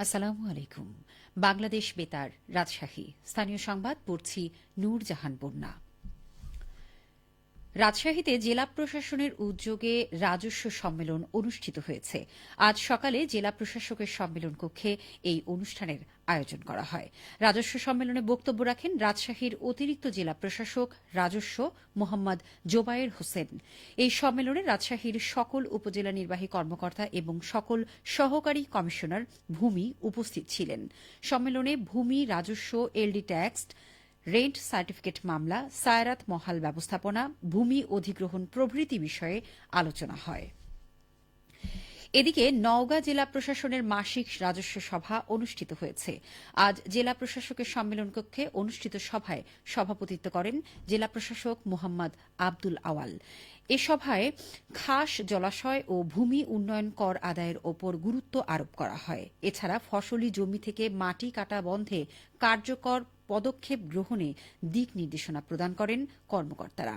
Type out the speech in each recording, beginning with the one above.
আসসালামু আলাইকুম। বাংলাদেশ বেতার, রাজশাহী। স্থানীয় সংবাদ পড়ছি নূরজাহান বন্যা। রাজশাহীতে জেলা প্রশাসনের উদ্যোগে রাজস্ব সম্মেলন অনুষ্ঠিত হয়েছে। আজ সকালে জেলা প্রশাসকের সম্মেলন কক্ষে এই অনুষ্ঠানের আয়োজন করা হয়। রাজস্ব সম্মেলনে বক্তব্য রাখেন রাজশাহীর অতিরিক্ত জেলা প্রশাসক রাজস্ব মোহাম্মদ জোবায়ের হোসেন। এই সম্মেলনে রাজশাহীর সকল উপজেলা নির্বাহী কর্মকর্তা এবং সকল সহকারী কমিশনার ভূমি উপস্থিত ছিলেন। সম্মেলনে ভূমি, রাজস্ব, এলডি ট্যাক্স, রেন্ট সার্টিফিকেট মামলা, সায়রাত মহাল ব্যবস্থাপনা, ভূমি অধিগ্রহণ প্রভৃতি বিষয়ে আলোচনা হয়। এদিকে নওগাঁ জেলা প্রশাসনের মাসিক রাজস্ব সভা অনুষ্ঠিত হয়েছে। আজ জেলা প্রশাসকের সম্মেলন কক্ষে অনুষ্ঠিত সভায় সভাপতিত্ব করেন জেলা প্রশাসক মোহাম্মদ আব্দুল আওয়াল। এ সভায় খাস জলাশয় ও ভূমি উন্নয়ন কর আদায়ের ওপর গুরুত্ব আরোপ করা হয়। এছাড়া ফসলি জমি থেকে মাটি কাটা বন্ধে কার্যকর পদক্ষেপ গ্রহণে দিক নির্দেশনা প্রদান করেন কর্মকর্তারা।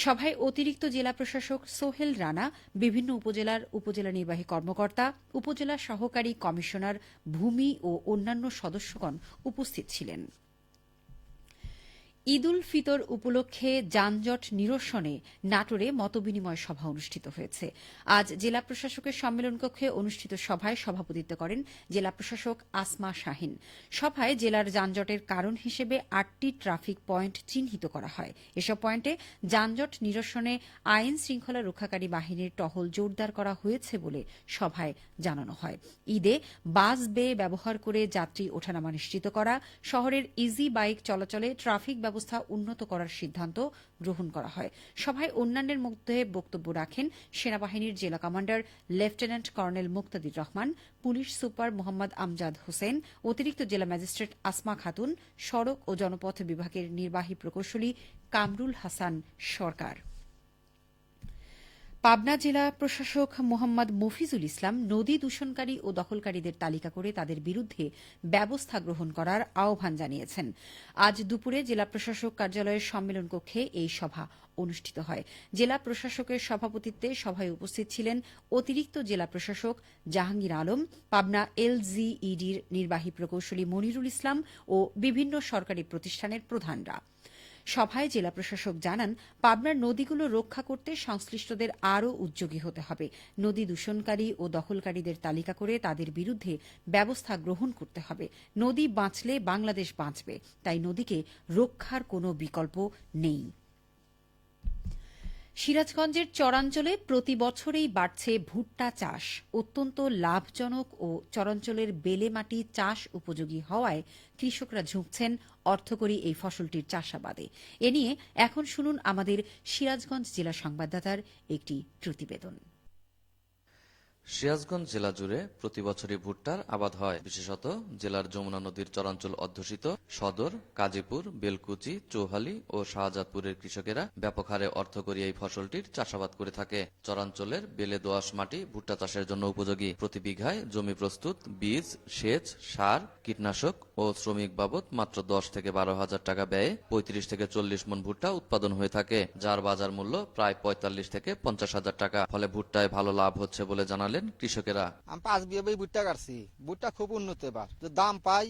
সভায় অতিরিক্ত জেলা প্রশাসক সোহেল রানা, বিভিন্ন উপজেলার উপজেলা নির্বাহী কর্মকর্তা, উপজেলা সহকারী কমিশনার, ভূমি ও অন্যান্য সদস্যগণ উপস্থিত ছিলেন। ঈদ উল ফিতর উপলক্ষে যানজট নিরসনে নাটোরে মতবিনিময় সভা অনুষ্ঠিত হয়েছে। আজ জেলা প্রশাসকের সম্মেলন কক্ষে অনুষ্ঠিত সভায় সভাপতিত্ব করেন জেলা প্রশাসক আসমা শাহিন। সভায় জেলার যানজটের কারণ হিসেবে ৮টি ট্রাফিক পয়েন্ট চিহ্নিত করা হয়। এসব পয়েন্টে যানজট নিরসনে আইন শৃঙ্খলা রক্ষাকারী বাহিনীর টহল জোরদার করা হয়েছে বলে সভায় জানানো হয়। ঈদে বাস বে ব্যবহার করে যাত্রী ওঠানামা নিশ্চিত করা, শহরের ইজি বাইক চলাচলে ট্রাফিক ব্যবস্থা উন্নত করার সিদ্ধান্ত গ্রহণ করা হয়। সভায় অন্যান্যের মধ্যে বক্তব্য রাখেন সেনাবাহিনীর জেলা কমান্ডার লেফটেন্যান্ট কর্নেল মুক্তাদির রহমান, পুলিশ সুপার মোহাম্মদ আমজাদ হোসেন, অতিরিক্ত জেলা ম্যাজিস্ট্রেট আসমা খাতুন, সড়ক ও জনপথ বিভাগের নির্বাহী প্রকৌশলী কামরুল হাসান সরকার। পাবনা জেলা প্রশাসক মোহাম্মদ মফিজুল ইসলাম নদী দূষণকারী ও দখলকারীদের তালিকা করে তাদের বিরুদ্ধে ব্যবস্থা গ্রহণ করার আহ্বান জানিয়েছেন। আজ দুপুরে জেলা প্রশাসক কার্যালয়ের সম্মেলন কক্ষে এই সভা অনুষ্ঠিত হয়। জেলা প্রশাসকের সভাপতিত্বে সভায় উপস্থিত ছিলেন অতিরিক্ত জেলা প্রশাসক জাহাঙ্গীর আলম, পাবনা এলজিইডির নির্বাহী প্রকৌশলী মনিরুল ইসলাম ও বিভিন্ন সরকারি প্রতিষ্ঠানের প্রধানরা। সভায় জেলা প্রশাসক জানান, পাবনার নদীগুলো রক্ষা করতে সংশ্লিষ্টদের আরও উদ্যোগী হতে হবে। নদী দূষণকারী ও দখলকারীদের তালিকা করে তাদের বিরুদ্ধে ব্যবস্থা গ্রহণ করতে হবে। নদী বাঁচলে বাংলাদেশ বাঁচবে, তাই নদীকে রক্ষার কোনো বিকল্প নেই। সিরাজগঞ্জের চরাঞ্চলে প্রতি বছরেই বাড়ছে ভুট্টা চাষ। অত্যন্ত লাভজনক ও চরাঞ্চলের বেলে মাটি চাষ উপযোগী হওয়ায় কৃষকরা ঝুঁকছেন অর্থকরী এই ফসলটির চাষাবাদে। এ নিয়ে এখন শুনুন আমাদের সিরাজগঞ্জ জেলা সংবাদদাতার একটি প্রতিবেদন। সিরাজগঞ্জ জেলা জুড়ে প্রতি বছরই ভুট্টার আবাদ হয়। বিশেষত জেলার যমুনা নদীর চরাঞ্চল অধ্যুষিত সদর, কাজীপুর, বেলকুচি, চৌহালি ও শাহজাদপুরের কৃষকেরা ব্যাপক হারে অর্থকরী এই ফসলটির চাষাবাদ করে থাকে। চরাঞ্চলের বেলে দোআঁশ মাটি ভুট্টা চাষের জন্য উপযোগী। প্রতি বিঘায় জমি প্রস্তুত, বীজ, সেচ, সার, কীটনাশক ও শ্রমিক বাবদ মাত্র 10 থেকে 12 হাজার টাকা ব্যয়ে 35 থেকে 40 মণ ভুট্টা উৎপাদন হয়ে থাকে, যার বাজার মূল্য প্রায় 45 থেকে 50 হাজার টাকা। ফলে ভুট্টায় ভালো লাভ হচ্ছে বলে জানালেন কৃষকেরা। আমি 5 বিঘা ভুট্টা কাটছি, ভুট্টা খুব উন্নত, এবার যদি দাম পাই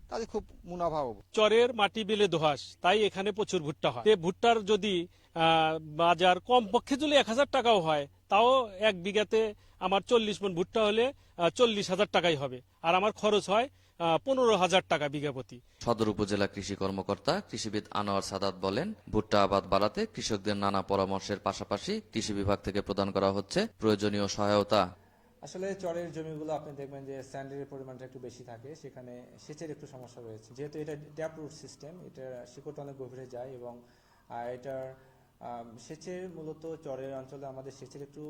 তাহলে খুব মুনাফা হবে। চরের মাটি বেলে দোহাস, তাই এখানে প্রচুর ভুট্টা হয়। ভুট্টার যদি বাজার কম পক্ষে যদি 1000 টাকাও হয়, তাও এক বিঘাতে আমার 40 মণ ভুট্টা হলে 40,000 টাকাই হবে, আর আমার খরচ হয় 15,000 টাকা বিঘা প্রতি। সদর উপজেলা কৃষি কর্মকর্তা কৃষিবিদ আনোয়ার সাদাত বলেন, ভুট্টা আবাদ বাড়াতে কৃষকদের নানা পরামর্শের পাশাপাশি কৃষি বিভাগ থেকে প্রদান করা হচ্ছে প্রয়োজনীয় সহায়তা। আসলে চরের জমিগুলো আপনি দেখবেন যে স্যান্ডের পরিমাণটা একটু বেশি থাকে, সেখানে সেচের একটু সমস্যা রয়েছে। যেহেতু এটা ট্যাপ রুট সিস্টেম, এটা শিকড়টা অনেক গভীরে যায় এবং এটার সেচের মূলত চরের অঞ্চলে আমাদের সেচের একটু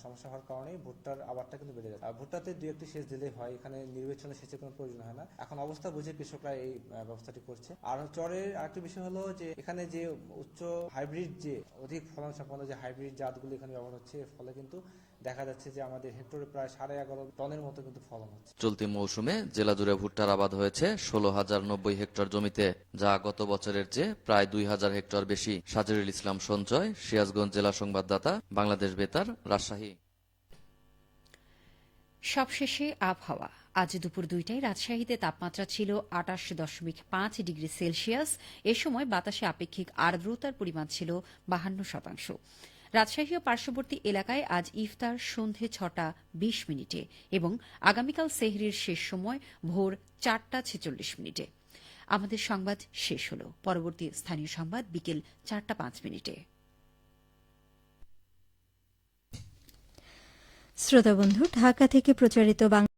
সমস্যা হওয়ার কারণে ভুট্টার আবাদটা কিন্তু বেড়ে যাচ্ছে। ভুট্টাতে 2-1টি সেচ দিলেই হয়, এখানে নির্বাচনে সেচের কোনো প্রয়োজন হয় না। এখন অবস্থা বুঝে কৃষকরা এই ব্যবস্থাটি করছে। আর চরের আরেকটি বিষয় হলো যে এখানে যে উচ্চ হাইব্রিড, যে অধিক ফলন সম্পন্ন যে হাইব্রিড জাতগুলো এখানে ব্যবহার হচ্ছে, এর ফলে কিন্তু দেখা যাচ্ছে যে আমাদের হেক্টরে প্রায় 11.5 টনের মতো কিন্তু ফলন হচ্ছে। চলতি মৌসুমে জেলা জুড়ে ভুট্টার আবাদ হয়েছে 16,090 হেক্টর জমিতে, যা গত বছরের চেয়ে প্রায় 2,000 হেক্টর বেশি। সাজিরুল ইসলাম সঞ্চয়, সিরাজগঞ্জ জেলা সংবাদদাতা, বাংলাদেশ বেতার, রাজশাহী। সবশেষে আবহাওয়া। আজ দুপুর 2টায় রাজশাহীতে তাপমাত্রা ছিল 28.5 ডিগ্রি সেলসিয়াস। এ সময় বাতাসে আপেক্ষিক আর্দ্রতার পরিমাণ ছিল 52%। রাজশাহী ও পার্শ্ববর্তী এলাকায় আজ ইফতার সন্ধে 6:20 এবং আগামীকাল সেহরির শেষ সময় ভোর 4:46। আমাদের সংবাদ শেষ হল। পরবর্তী স্থানীয় সংবাদ বিকেল 4:05। শ্রোতা বন্ধু, ঢাকা থেকে প্রচারিত